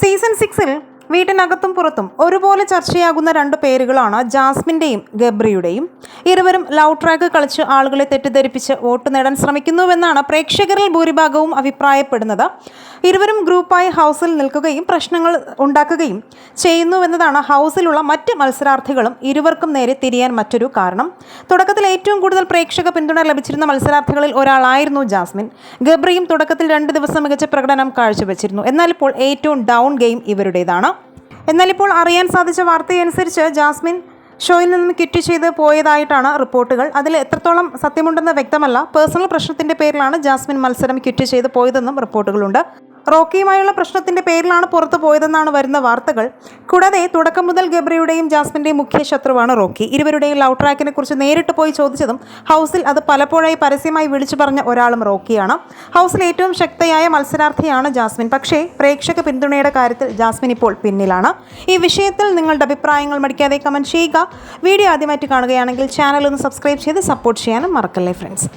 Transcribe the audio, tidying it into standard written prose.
Season 6-ൽ വീട്ടിനകത്തും പുറത്തും ഒരുപോലെ ചർച്ചയാകുന്ന രണ്ട് പേരുകളാണ് ജാസ്മിൻ്റെയും ഗബ്രിയുടെയും. ഇരുവരും ലവ് ട്രാക്ക് കളിച്ച് ആളുകളെ തെറ്റിദ്ധരിപ്പിച്ച് വോട്ട് നേടാൻ ശ്രമിക്കുന്നുവെന്നാണ് പ്രേക്ഷകരിൽ ഭൂരിഭാഗവും അഭിപ്രായപ്പെടുന്നത്. ഇരുവരും ഗ്രൂപ്പായി ഹൗസിൽ നിൽക്കുകയും പ്രശ്നങ്ങൾ ഉണ്ടാക്കുകയും ചെയ്യുന്നുവെന്നതാണ് ഹൗസിലുള്ള മറ്റ് മത്സരാർത്ഥികളും ഇരുവർക്കും നേരെ തിരിയാൻ മറ്റൊരു കാരണം. തുടക്കത്തിൽ ഏറ്റവും കൂടുതൽ പ്രേക്ഷക പിന്തുണ ലഭിച്ചിരുന്ന മത്സരാർത്ഥികളിൽ ഒരാളായിരുന്നു ജാസ്മിൻ. ഗബ്രിയും തുടക്കത്തിൽ 2 ദിവസം മികച്ച പ്രകടനം കാഴ്ചവെച്ചിരുന്നു. എന്നാൽ ഇപ്പോൾ ഏറ്റവും ഡൗൺ ഗെയിം ഇവരുടേതാണ്. എന്നാൽ ഇപ്പോൾ അറിയാൻ സാധിച്ച വാർത്തയനുസരിച്ച് ജാസ്മിൻ ഷോയിൽ നിന്നും ക്വിറ്റ് ചെയ്ത് പോയതായിട്ടാണ് റിപ്പോർട്ടുകൾ. അതിൽ എത്രത്തോളം സത്യമുണ്ടെന്ന് വ്യക്തമല്ല. പേഴ്സണൽ പ്രശ്നത്തിൻ്റെ പേരിലാണ് ജാസ്മിൻ മത്സരം ക്വിറ്റ് ചെയ്ത് പോയതെന്നും റിപ്പോർട്ടുകളുണ്ട്. റോക്കിയുമായുള്ള പ്രശ്നത്തിൻ്റെ പേരിലാണ് പുറത്തു പോയതെന്നാണ് വരുന്ന വാർത്തകൾ. കൂടാതെ തുടക്കം മുതൽ ഗബ്രിയുടെയും ജാസ്മിൻ്റെയും മുഖ്യ ശത്രുവാണ് റോക്കി. ഇരുവരുടെയും ലവ് ട്രാക്കിനെ കുറിച്ച് നേരിട്ട് പോയി ചോദിച്ചതും ഹൗസിൽ അത് പലപ്പോഴായി പരസ്യമായി വിളിച്ചു പറഞ്ഞ ഒരാളും റോക്കിയാണ്. ഹൗസിൽ ഏറ്റവും ശക്തയായ മത്സരാർത്ഥിയാണ് ജാസ്മിൻ. പക്ഷേ പ്രേക്ഷക പിന്തുണയുടെ കാര്യത്തിൽ ജാസ്മിൻ ഇപ്പോൾ പിന്നിലാണ്. ഈ വിഷയത്തിൽ നിങ്ങളുടെ അഭിപ്രായങ്ങൾ മടിക്കാതെ കമൻറ്റ് ചെയ്യുക. വീഡിയോ ആദ്യമായിട്ട് കാണുകയാണെങ്കിൽ ചാനൽ ഒന്ന് സബ്സ്ക്രൈബ് ചെയ്ത് സപ്പോർട്ട് ചെയ്യാനും മറക്കല്ലേ ഫ്രണ്ട്സ്.